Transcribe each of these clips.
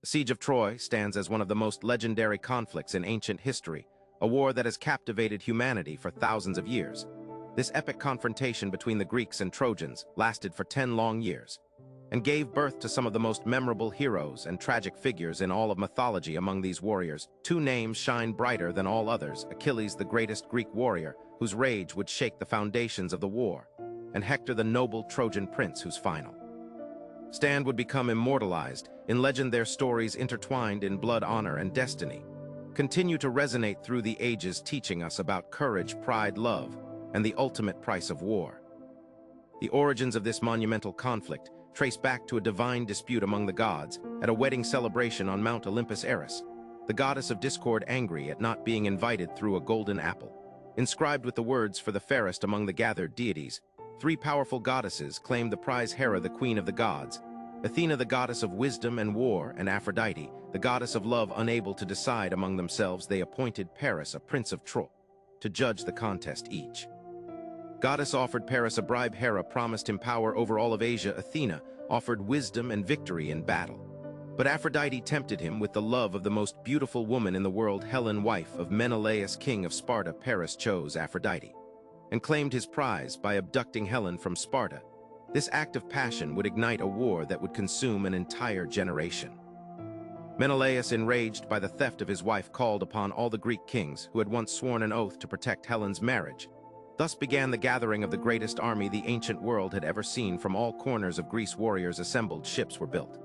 The Siege of Troy stands as one of the most legendary conflicts in ancient history, a war that has captivated humanity for thousands of years. This epic confrontation between the Greeks and Trojans lasted for 10 long years, and gave birth to some of the most memorable heroes and tragic figures in all of mythology. Among these warriors, two names shine brighter than all others: Achilles, the greatest Greek warrior, whose rage would shake the foundations of the war, and Hector, the noble Trojan prince, whose final stand would become immortalized. In legend, their stories, intertwined in blood, honor, and destiny, continue to resonate through the ages, teaching us about courage, pride, love, and the ultimate price of war. The origins of this monumental conflict trace back to a divine dispute among the gods at a wedding celebration on Mount Olympus. Eris, the goddess of discord, angry at not being invited, threw a golden apple, inscribed with the words, "For the fairest among the gathered deities." Three powerful goddesses claimed the prize: Hera, the queen of the gods; Athena, the goddess of wisdom and war; and Aphrodite, the goddess of love. Unable to decide among themselves, they appointed Paris, a prince of Troy, to judge the contest. Each goddess offered Paris a bribe. Hera promised him power over all of Asia. Athena offered wisdom and victory in battle. But Aphrodite tempted him with the love of the most beautiful woman in the world, Helen, wife of Menelaus, king of Sparta. Paris chose Aphrodite and claimed his prize by abducting Helen from Sparta. This act of passion would ignite a war that would consume an entire generation. Menelaus, enraged by the theft of his wife, called upon all the Greek kings who had once sworn an oath to protect Helen's marriage. Thus began the gathering of the greatest army the ancient world had ever seen. From all corners of Greece, warriors assembled, ships were built,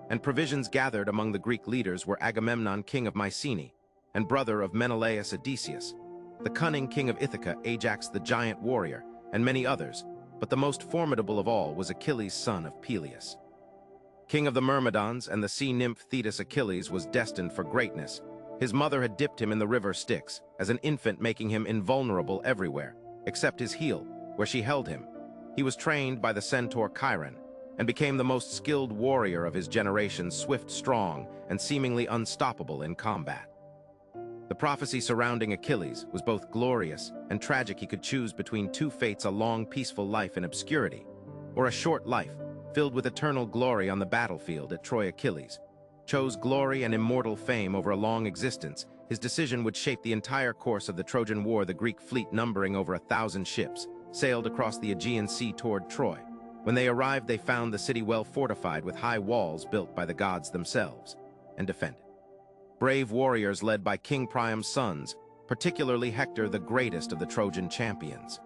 and provisions gathered. Among the Greek leaders were Agamemnon, king of Mycenae, and brother of Menelaus, Odysseus, the cunning king of Ithaca, Ajax, the giant warrior, and many others. But the most formidable of all was Achilles, son of Peleus, king of the Myrmidons, and the sea nymph Thetis. Achilles was destined for greatness. His mother had dipped him in the river Styx as an infant, making him invulnerable everywhere except his heel, where she held him. He was trained by the centaur Chiron and became the most skilled warrior of his generation, swift, strong, and seemingly unstoppable in combat. The prophecy surrounding Achilles was both glorious and tragic. He could choose between two fates: a long, peaceful life in obscurity, or a short life filled with eternal glory on the battlefield at Troy. Achilles chose glory and immortal fame over a long existence. His decision would shape the entire course of the Trojan War. The Greek fleet, numbering over 1,000 ships, sailed across the Aegean Sea toward Troy. When they arrived, they found the city well fortified with high walls built by the gods themselves and defended. Brave warriors led by King Priam's sons, particularly Hector, the greatest of the Trojan champions.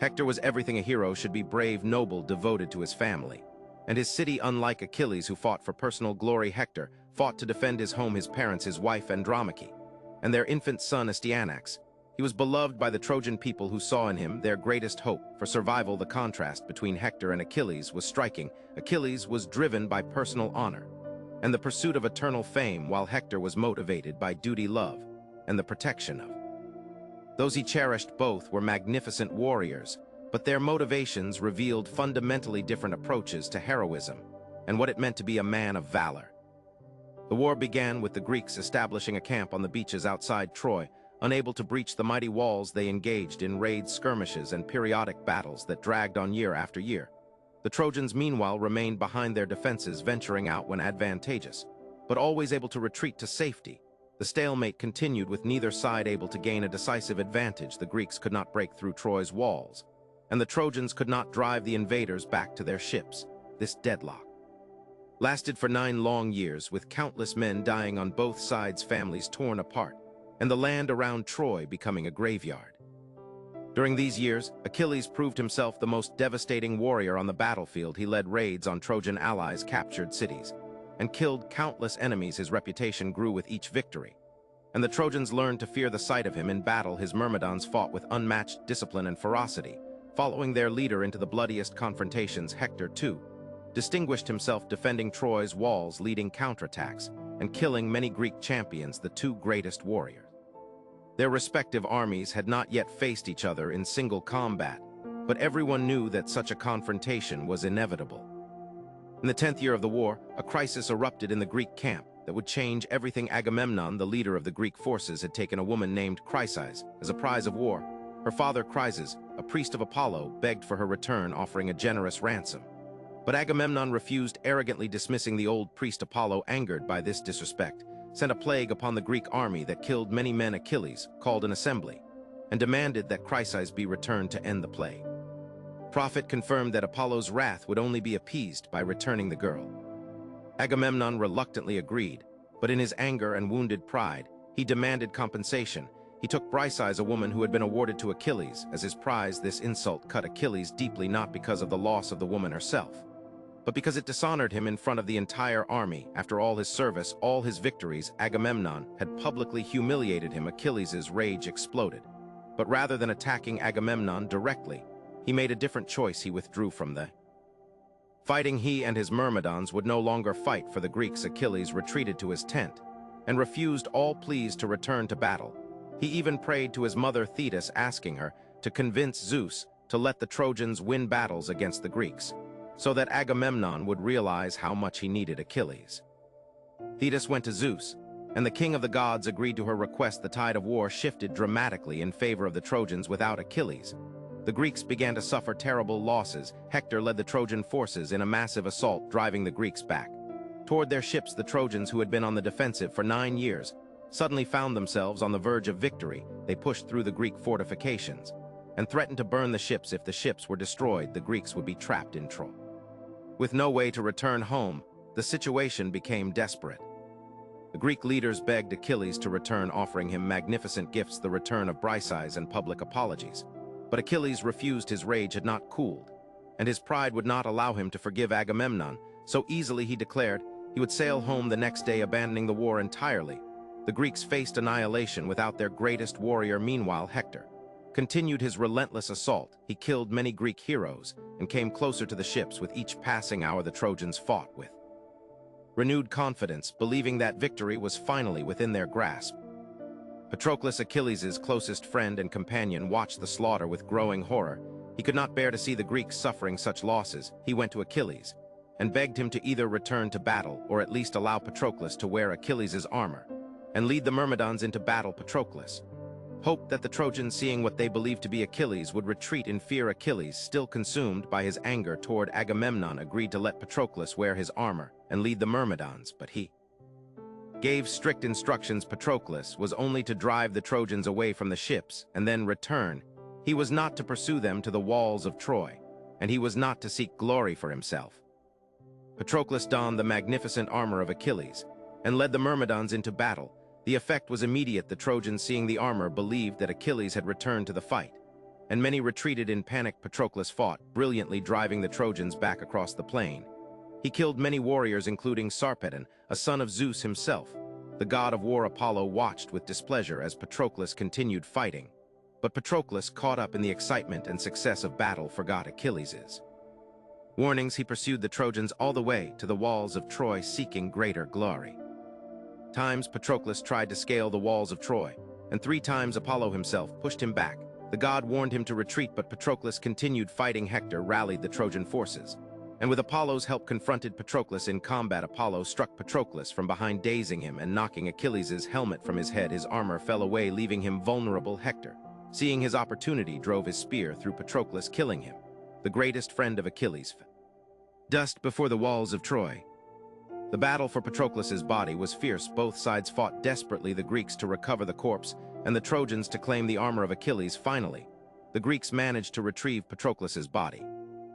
Hector was everything a hero should be: brave, noble, devoted to his family and his city. Unlike Achilles, who fought for personal glory, Hector fought to defend his home, his parents, his wife Andromache, and their infant son Astyanax. He was beloved by the Trojan people, who saw in him their greatest hope for survival. The contrast between Hector and Achilles was striking. Achilles was driven by personal honor and the pursuit of eternal fame, while Hector was motivated by duty, love, and the protection of those he cherished. Both were magnificent warriors, but their motivations revealed fundamentally different approaches to heroism and what it meant to be a man of valor. The war began with the Greeks establishing a camp on the beaches outside Troy. Unable to breach the mighty walls, they engaged in raids, skirmishes, and periodic battles that dragged on year after year. The Trojans, meanwhile, remained behind their defenses, venturing out when advantageous, but always able to retreat to safety. The stalemate continued, with neither side able to gain a decisive advantage. The Greeks could not break through Troy's walls, and the Trojans could not drive the invaders back to their ships. This deadlock lasted for 9 long years, with countless men dying on both sides, families torn apart, and the land around Troy becoming a graveyard. During these years, Achilles proved himself the most devastating warrior on the battlefield. He led raids on Trojan allies, captured cities, and killed countless enemies. His reputation grew with each victory, and the Trojans learned to fear the sight of him. In battle, his Myrmidons fought with unmatched discipline and ferocity, following their leader into the bloodiest confrontations. Hector, too, distinguished himself defending Troy's walls, leading counterattacks, and killing many Greek champions, the two greatest warriors. Their respective armies had not yet faced each other in single combat, but everyone knew that such a confrontation was inevitable. In the 10th year of the war, a crisis erupted in the Greek camp that would change everything. Agamemnon, the leader of the Greek forces, had taken a woman named Chryseis as a prize of war. Her father, Chryses, a priest of Apollo, begged for her return, offering a generous ransom. But Agamemnon refused, arrogantly dismissing the old priest Apollo. Angered by this disrespect, sent a plague upon the Greek army that killed many men. Achilles called an assembly and demanded that Chryses be returned to end the plague. Prophet confirmed that Apollo's wrath would only be appeased by returning the girl. Agamemnon reluctantly agreed, but in his anger and wounded pride, he demanded compensation. He took Chryses, a woman who had been awarded to Achilles, as his prize. This insult cut Achilles deeply, not because of the loss of the woman herself, but because it dishonored him in front of the entire army. After all his service, all his victories, Agamemnon had publicly humiliated him. Achilles' rage exploded. But rather than attacking Agamemnon directly, he made a different choice. He withdrew from the fighting. He and his Myrmidons would no longer fight for the Greeks. Achilles retreated to his tent and refused all pleas to return to battle. He even prayed to his mother Thetis, asking her to convince Zeus to let the Trojans win battles against the Greeks, so that Agamemnon would realize how much he needed Achilles. Thetis went to Zeus, and the king of the gods agreed to her request. The tide of war shifted dramatically in favor of the Trojans. Without Achilles, the Greeks began to suffer terrible losses. Hector led the Trojan forces in a massive assault, driving the Greeks back toward their ships. The Trojans, who had been on the defensive for 9 years, suddenly found themselves on the verge of victory. They pushed through the Greek fortifications and threatened to burn the ships. If the ships were destroyed, the Greeks would be trapped in Troy. With no way to return home, the situation became desperate. The Greek leaders begged Achilles to return, offering him magnificent gifts, the return of Chryses and public apologies. But Achilles refused. His rage had not cooled, and his pride would not allow him to forgive Agamemnon so easily. He declared he would sail home the next day, abandoning the war entirely. The Greeks faced annihilation without their greatest warrior. Meanwhile, Hector continued his relentless assault. He killed many Greek heroes and came closer to the ships. With each passing hour, the Trojans fought with renewed confidence, believing that victory was finally within their grasp. Patroclus, Achilles' closest friend and companion, watched the slaughter with growing horror. He could not bear to see the Greeks suffering such losses. He went to Achilles and begged him to either return to battle or at least allow Patroclus to wear Achilles' armor and lead the Myrmidons into battle. Patroclus hoped that the Trojans, seeing what they believed to be Achilles, would retreat in fear. Achilles, still consumed by his anger toward Agamemnon, agreed to let Patroclus wear his armor and lead the Myrmidons, but he gave strict instructions. Patroclus was only to drive the Trojans away from the ships and then return. He was not to pursue them to the walls of Troy, and he was not to seek glory for himself. Patroclus donned the magnificent armor of Achilles and led the Myrmidons into battle. The effect was immediate. The Trojans, seeing the armor, believed that Achilles had returned to the fight, and many retreated in panic. Patroclus fought brilliantly, driving the Trojans back across the plain. He killed many warriors, including Sarpedon, a son of Zeus himself. The god of war Apollo watched with displeasure as Patroclus continued fighting, but Patroclus, caught up in the excitement and success of battle, forgot Achilles' warnings. He pursued the Trojans all the way to the walls of Troy, seeking greater glory. Times Patroclus tried to scale the walls of Troy, and 3 times Apollo himself pushed him back. The god warned him to retreat, but Patroclus continued fighting. Hector rallied the Trojan forces, and with Apollo's help confronted Patroclus in combat. Apollo struck Patroclus from behind, dazing him and knocking Achilles' helmet from his head. His armor fell away, leaving him vulnerable. Hector, seeing his opportunity, drove his spear through Patroclus, killing him. The greatest friend of Achilles dust before the walls of Troy. The battle for Patroclus's body was fierce. Both sides fought desperately, the Greeks to recover the corpse and the Trojans to claim the armor of Achilles. Finally, the Greeks managed to retrieve Patroclus's body,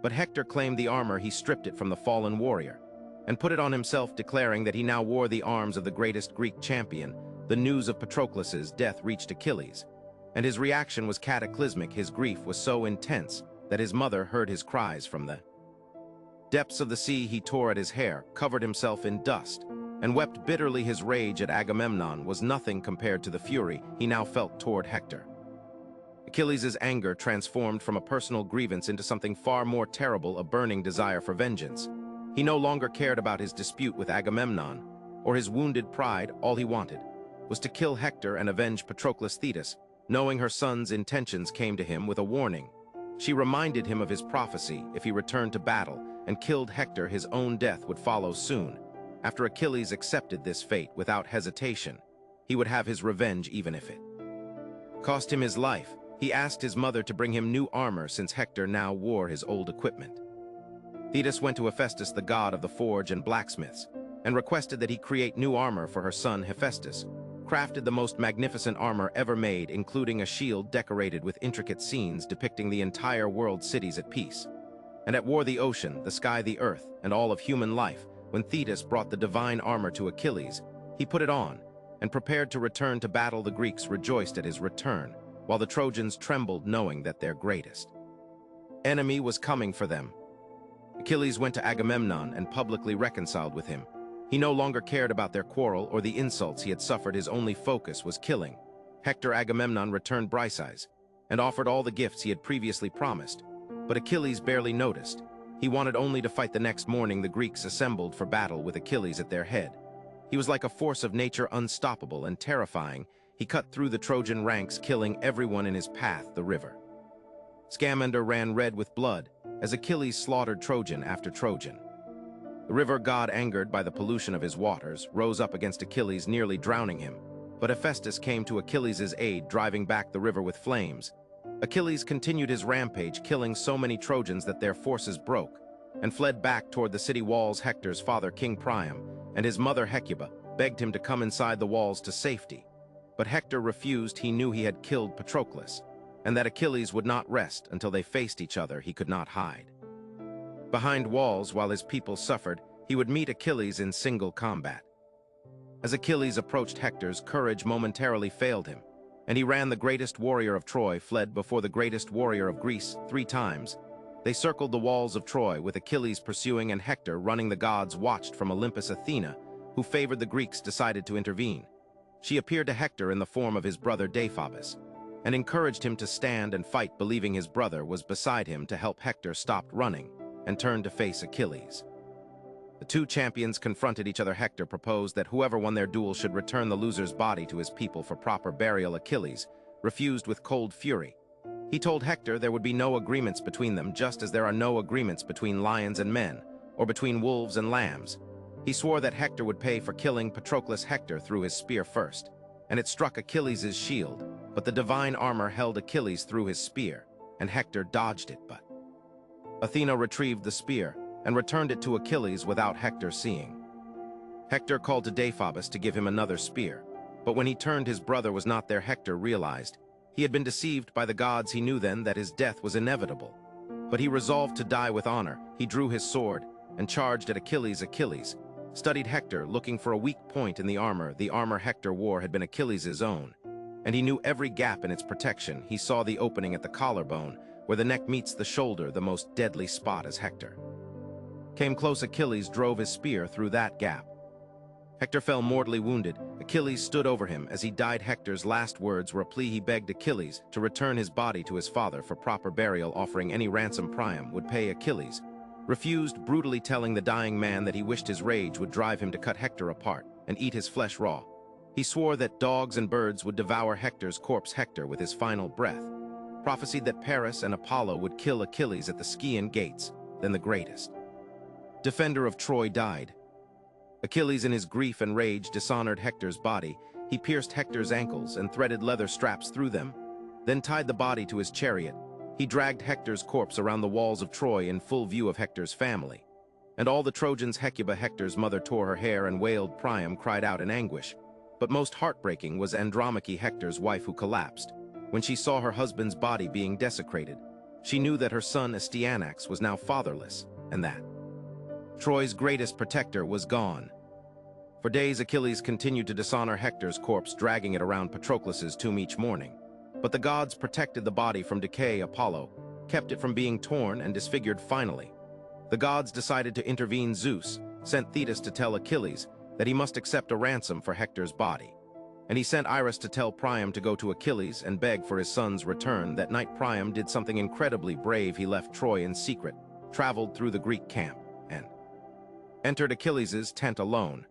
but Hector claimed the armor. He stripped it from the fallen warrior and put it on himself, declaring that he now wore the arms of the greatest Greek champion. The news of Patroclus's death reached Achilles, and his reaction was cataclysmic. His grief was so intense that his mother heard his cries from the depths of the sea. He tore at his hair, covered himself in dust, and wept bitterly. His rage at Agamemnon was nothing compared to the fury he now felt toward Hector. Achilles' anger transformed from a personal grievance into something far more terrible, a burning desire for vengeance. He no longer cared about his dispute with Agamemnon or his wounded pride. All he wanted was to kill Hector and avenge Patroclus. Thetis, knowing her son's intentions, came to him with a warning. She reminded him of his prophecy: if he returned to battle and killed Hector, his own death would follow soon. After Achilles accepted this fate without hesitation, he would have his revenge even if it cost him his life. He asked his mother to bring him new armor, since Hector now wore his old equipment. Thetis went to Hephaestus, the god of the forge and blacksmiths, and requested that he create new armor for her son Hephaestus, crafted the most magnificent armor ever made, including a shield decorated with intricate scenes depicting the entire world's cities at peace. And at war the ocean, the sky, the earth, and all of human life, when Thetis brought the divine armor to Achilles, he put it on, and prepared to return to battle. The Greeks rejoiced at his return, while the Trojans trembled knowing that their greatest enemy was coming for them. Achilles went to Agamemnon and publicly reconciled with him. He no longer cared about their quarrel or the insults he had suffered. His only focus was killing. Hector Agamemnon returned Briseis and offered all the gifts he had previously promised, but Achilles barely noticed. He wanted only to fight. The next morning the Greeks assembled for battle with Achilles at their head. He was like a force of nature, unstoppable and terrifying. He cut through the Trojan ranks, killing everyone in his path. The river Scamander ran red with blood as Achilles slaughtered Trojan after Trojan. The river god, angered by the pollution of his waters, rose up against Achilles, nearly drowning him. But Hephaestus came to Achilles' aid, driving back the river with flames. Achilles continued his rampage, killing so many Trojans that their forces broke, and fled back toward the city walls. Hector's father, King Priam, and his mother Hecuba begged him to come inside the walls to safety. But Hector refused. He knew he had killed Patroclus, and that Achilles would not rest until they faced each other. He could not hide behind walls while his people suffered. He would meet Achilles in single combat. As Achilles approached, Hector's courage momentarily failed him, and he ran. The greatest warrior of Troy fled before the greatest warrior of Greece 3 times. They circled the walls of Troy, with Achilles pursuing and Hector running. The gods watched from Olympus. Athena, who favored the Greeks, decided to intervene. She appeared to Hector in the form of his brother Deiphobus, and encouraged him to stand and fight, believing his brother was beside him to help. Hector stopped running and turned to face Achilles. The 2 champions confronted each other. Hector proposed that whoever won their duel should return the loser's body to his people for proper burial. Achilles refused with cold fury. He told Hector there would be no agreements between them, just as there are no agreements between lions and men, or between wolves and lambs. He swore that Hector would pay for killing Patroclus. Hector threw his spear first, and it struck Achilles' shield, but the divine armor held Achilles through his spear, and Hector dodged it. But Athena retrieved the spear and returned it to Achilles without Hector seeing. Hector called to Deiphobus to give him another spear, but when he turned, his brother was not there. Hector realized he had been deceived by the gods. He knew then that his death was inevitable, but he resolved to die with honor. He drew his sword and charged at Achilles. Achilles studied Hector, looking for a weak point in the armor. The armor Hector wore had been Achilles' own, and he knew every gap in its protection. He saw the opening at the collarbone, where the neck meets the shoulder, the most deadly spot. As Hector came close, Achilles drove his spear through that gap. Hector fell mortally wounded. Achilles stood over him as he died. Hector's last words were a plea. He begged Achilles to return his body to his father for proper burial, offering any ransom Priam would pay. Achilles refused, brutally telling the dying man that he wished his rage would drive him to cut Hector apart and eat his flesh raw. He swore that dogs and birds would devour Hector's corpse. Hector, with his final breath, prophesied that Paris and Apollo would kill Achilles at the Scaean Gates. Then the greatest defender of Troy died. Achilles, in his grief and rage, dishonored Hector's body. He pierced Hector's ankles and threaded leather straps through them, then tied the body to his chariot. He dragged Hector's corpse around the walls of Troy in full view of Hector's family, and all the Trojans. Hecuba, Hector's mother, tore her hair and wailed. Priam cried out in anguish. But most heartbreaking was Andromache, Hector's wife, who collapsed when she saw her husband's body being desecrated. She knew that her son Astyanax was now fatherless, and that Troy's greatest protector was gone. For days Achilles continued to dishonor Hector's corpse, dragging it around Patroclus's tomb each morning. But the gods protected the body from decay. Apollo kept it from being torn and disfigured. Finally, the gods decided to intervene. Zeus sent Thetis to tell Achilles that he must accept a ransom for Hector's body, and he sent Iris to tell Priam to go to Achilles and beg for his son's return. That night Priam did something incredibly brave. He left Troy in secret, traveled through the Greek camp, and entered Achilles' tent alone.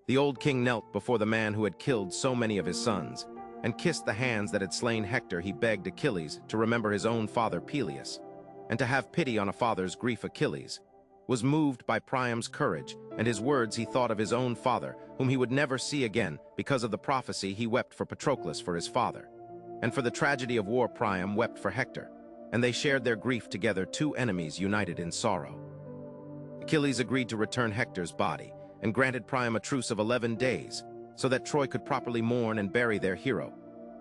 The old king knelt before the man who had killed so many of his sons and kissed the hands that had slain Hector. He begged Achilles to remember his own father Peleus and to have pity on a father's grief. Achilles was moved by Priam's courage and his words. He thought of his own father, whom he would never see again because of the prophecy. He wept for Patroclus, for his father, and for the tragedy of war. Priam wept for Hector, and they shared their grief together, 2 enemies united in sorrow. Achilles agreed to return Hector's body and granted Priam a truce of 11 days so that Troy could properly mourn and bury their hero.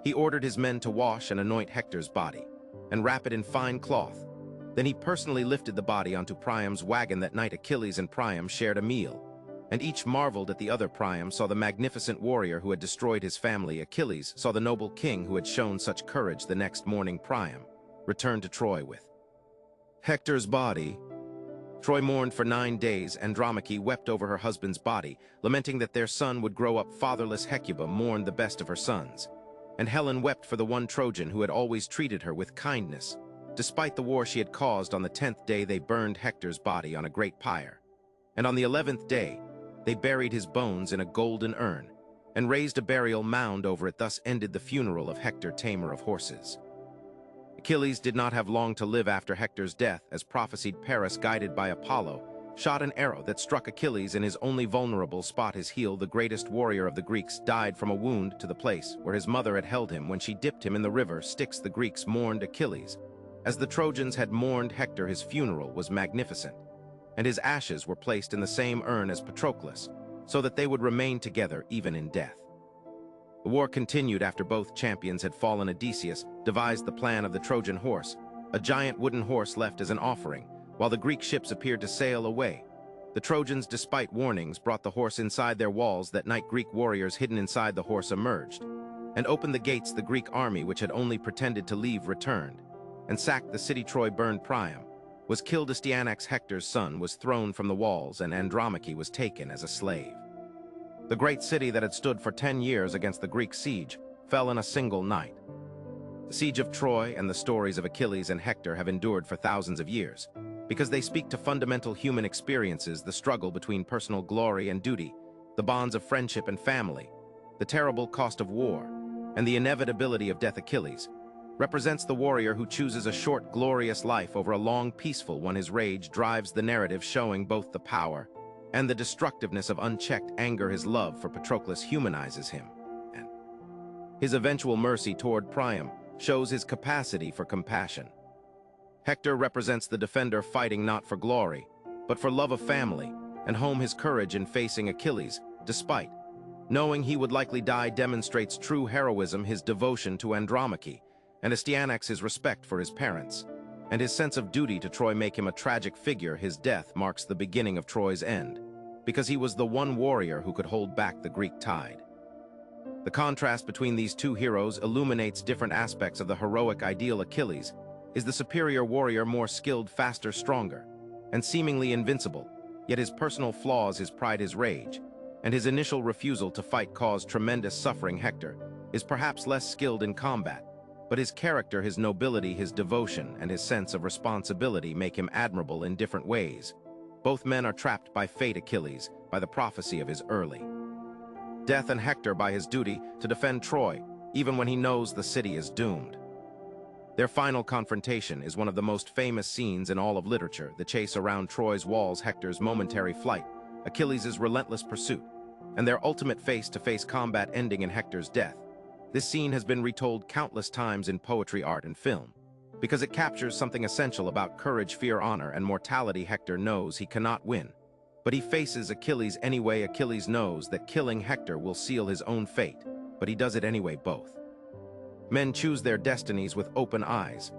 He ordered his men to wash and anoint Hector's body and wrap it in fine cloth. Then he personally lifted the body onto Priam's wagon. That night Achilles and Priam shared a meal, and each marveled at the other. Priam saw the magnificent warrior who had destroyed his family. Achilles saw the noble king who had shown such courage. The next morning Priam returned to Troy with Hector's body. Troy mourned for 9 days. Andromache wept over her husband's body, lamenting that their son would grow up fatherless. Hecuba mourned the best of her sons, and Helen wept for the one Trojan who had always treated her with kindness, despite the war she had caused. On the 10th day they burned Hector's body on a great pyre, and on the 11th day they buried his bones in a golden urn and raised a burial mound over it. Thus ended the funeral of Hector, tamer of horses. Achilles did not have long to live after Hector's death, as prophesied. Paris, guided by Apollo, shot an arrow that struck Achilles in his only vulnerable spot, his heel. The greatest warrior of the Greeks died from a wound to the place where his mother had held him when she dipped him in the river Styx. The Greeks mourned Achilles, as the Trojans had mourned Hector. His funeral was magnificent, and his ashes were placed in the same urn as Patroclus, so that they would remain together even in death. The war continued after both champions had fallen. Odysseus devised the plan of the Trojan horse, a giant wooden horse left as an offering, while the Greek ships appeared to sail away. The Trojans, despite warnings, brought the horse inside their walls. That night Greek warriors hidden inside the horse emerged and opened the gates. The Greek army, which had only pretended to leave, returned and sacked the city. Troy burned. Priam was killed. Astyanax, Hector's son, was thrown from the walls, and Andromache was taken as a slave. The great city that had stood for 10 years against the Greek siege fell in a single night. The siege of Troy and the stories of Achilles and Hector have endured for thousands of years because they speak to fundamental human experiences: the struggle between personal glory and duty, the bonds of friendship and family, the terrible cost of war, and the inevitability of death. Achilles represents the warrior who chooses a short, glorious life over a long, peaceful one. His rage drives the narrative, showing both the power and the destructiveness of unchecked anger. His love for Patroclus humanizes him, and his eventual mercy toward Priam shows his capacity for compassion. Hector represents the defender, fighting not for glory, but for love of family and home. His courage in facing Achilles, despite knowing he would likely die, demonstrates true heroism. His devotion to Andromache and Astyanax, his respect for his parents, and his sense of duty to Troy make him a tragic figure. His death marks the beginning of Troy's end, because he was the one warrior who could hold back the Greek tide. The contrast between these two heroes illuminates different aspects of the heroic ideal. Achilles is the superior warrior, more skilled, faster, stronger, and seemingly invincible, yet his personal flaws, his pride, his rage, and his initial refusal to fight caused tremendous suffering. Hector is perhaps less skilled in combat, but his character, his nobility, his devotion, and his sense of responsibility make him admirable in different ways. Both men are trapped by fate: Achilles by the prophecy of his early death, and Hector by his duty to defend Troy, even when he knows the city is doomed. Their final confrontation is one of the most famous scenes in all of literature: the chase around Troy's walls, Hector's momentary flight, Achilles' relentless pursuit, and their ultimate face-to-face combat ending in Hector's death. This scene has been retold countless times in poetry, art, and film, because it captures something essential about courage, fear, honor, and mortality. Hector knows he cannot win, but he faces Achilles anyway. Achilles knows that killing Hector will seal his own fate, but he does it anyway. Both men choose their destinies with open eyes.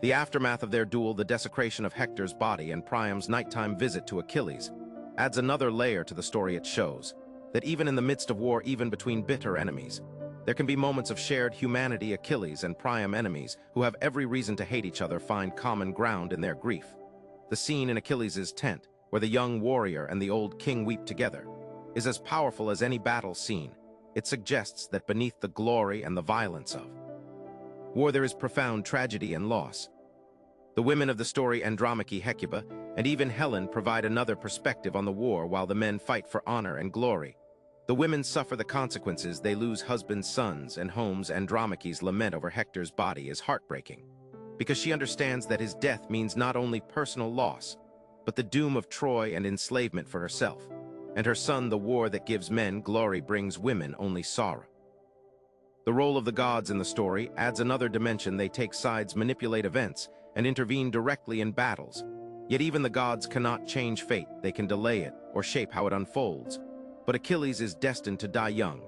The aftermath of their duel, the desecration of Hector's body, and Priam's nighttime visit to Achilles, adds another layer to the story. It shows that even in the midst of war, even between bitter enemies, there can be moments of shared humanity. Achilles and Priam, enemies who have every reason to hate each other, find common ground in their grief. The scene in Achilles' tent, where the young warrior and the old king weep together, is as powerful as any battle scene. It suggests that beneath the glory and the violence of war, there is profound tragedy and loss. The women of the story, Andromache, Hecuba, and even Helen, provide another perspective on the war. While the men fight for honor and glory, the women suffer the consequences. They lose husbands, sons, and homes. Andromache's lament over Hector's body is heartbreaking, because she understands that his death means not only personal loss, but the doom of Troy and enslavement for herself and her son. The war that gives men glory brings women only sorrow. The role of the gods in the story adds another dimension. They take sides, manipulate events, and intervene directly in battles. Yet even the gods cannot change fate, they can delay it or shape how it unfolds. But Achilles is destined to die young,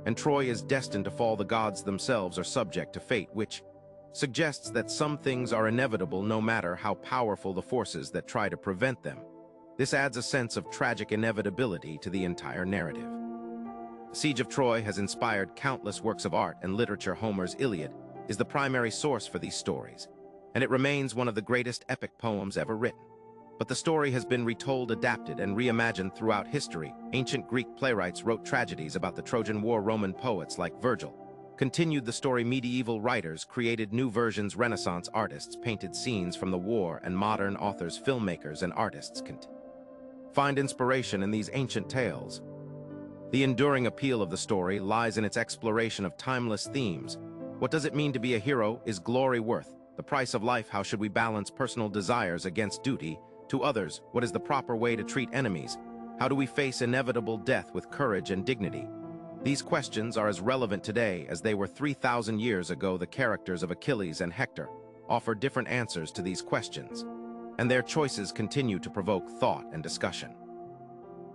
and Troy is destined to fall. The gods themselves are subject to fate, which suggests that some things are inevitable no matter how powerful the forces that try to prevent them. This adds a sense of tragic inevitability to the entire narrative. The Siege of Troy has inspired countless works of art and literature. Homer's Iliad is the primary source for these stories, and it remains one of the greatest epic poems ever written. But the story has been retold, adapted, and reimagined throughout history. Ancient Greek playwrights wrote tragedies about the Trojan War. Roman poets like Virgil continued the story. Medieval writers created new versions. Renaissance artists painted scenes from the war, and modern authors, filmmakers, and artists can find inspiration in these ancient tales. The enduring appeal of the story lies in its exploration of timeless themes. What does it mean to be a hero? Is glory worth the price of life? How should we balance personal desires against duty to others? What is the proper way to treat enemies? How do we face inevitable death with courage and dignity? These questions are as relevant today as they were 3,000 years ago. The characters of Achilles and Hector offer different answers to these questions, and their choices continue to provoke thought and discussion.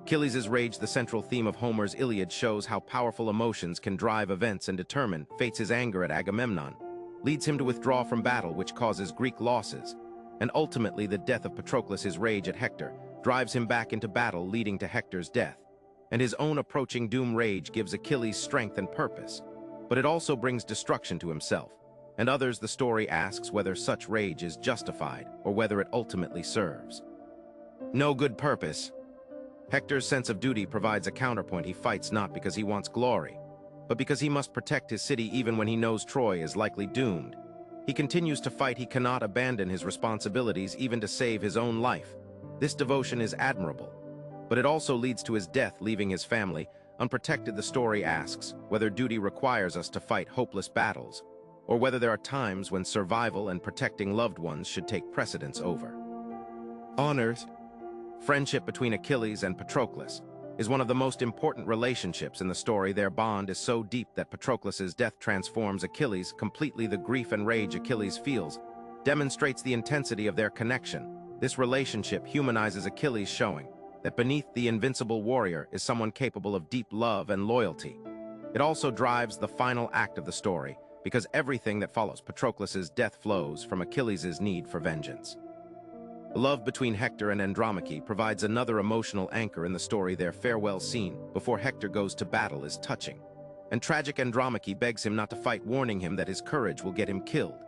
Achilles' rage, the central theme of Homer's Iliad, shows how powerful emotions can drive events and determine fates. His anger at Agamemnon leads him to withdraw from battle, which causes Greek losses, and ultimately the death of Patroclus. His rage at Hector drives him back into battle, leading to Hector's death, and his own approaching doom. Rage gives Achilles strength and purpose, but it also brings destruction to himself and others. The story asks whether such rage is justified or whether it ultimately serves no good purpose. Hector's sense of duty provides a counterpoint. He fights not because he wants glory, but because he must protect his city even when he knows Troy is likely doomed. He continues to fight. He cannot abandon his responsibilities even to save his own life. This devotion is admirable, but it also leads to his death, leaving his family unprotected. The story asks whether duty requires us to fight hopeless battles, or whether there are times when survival and protecting loved ones should take precedence over honors. Friendship between Achilles and Patroclus is one of the most important relationships in the story. Their bond is so deep that Patroclus's death transforms Achilles completely. The grief and rage Achilles feels demonstrates the intensity of their connection. This relationship humanizes Achilles, showing that beneath the invincible warrior is someone capable of deep love and loyalty. It also drives the final act of the story, because everything that follows Patroclus's death flows from Achilles' need for vengeance. The love between Hector and Andromache provides another emotional anchor in the story. Their farewell scene before Hector goes to battle is touching, and tragic. Andromache begs him not to fight, warning him that his courage will get him killed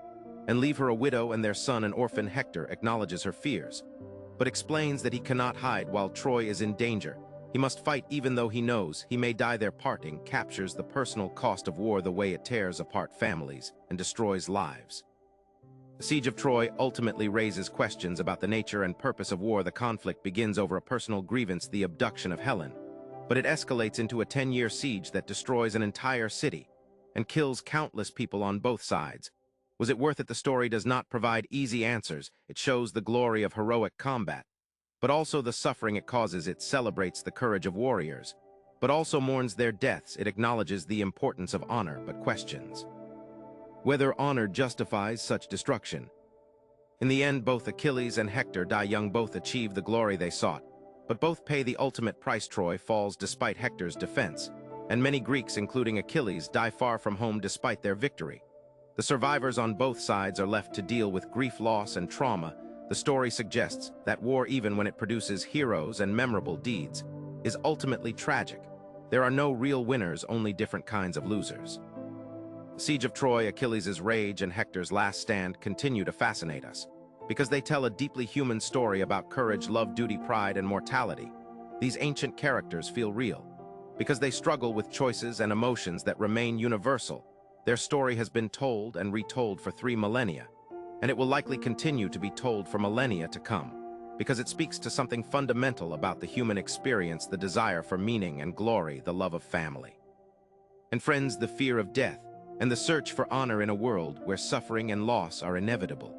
and leave her a widow and their son an orphan. Hector acknowledges her fears, but explains that he cannot hide while Troy is in danger. He must fight even though he knows he may die. Their parting captures the personal cost of war, the way it tears apart families and destroys lives. The Siege of Troy ultimately raises questions about the nature and purpose of war. The conflict begins over a personal grievance, the abduction of Helen, but it escalates into a 10-year siege that destroys an entire city and kills countless people on both sides. Was it worth it? The story does not provide easy answers. It shows the glory of heroic combat, but also the suffering it causes. It celebrates the courage of warriors, but also mourns their deaths. It acknowledges the importance of honor, but questions whether honor justifies such destruction. In the end, both Achilles and Hector die young. Both achieve the glory they sought, but both pay the ultimate price. Troy falls despite Hector's defense, and many Greeks, including Achilles, die far from home despite their victory. The survivors on both sides are left to deal with grief, loss, and trauma. The story suggests that war, even when it produces heroes and memorable deeds, is ultimately tragic. There are no real winners, only different kinds of losers. The Siege of Troy, Achilles' rage, and Hector's last stand continue to fascinate us, because they tell a deeply human story about courage, love, duty, pride, and mortality. These ancient characters feel real, because they struggle with choices and emotions that remain universal. Their story has been told and retold for 3 millennia, and it will likely continue to be told for millennia to come, because it speaks to something fundamental about the human experience: the desire for meaning and glory, the love of family and friends, the fear of death, and the search for honor in a world where suffering and loss are inevitable.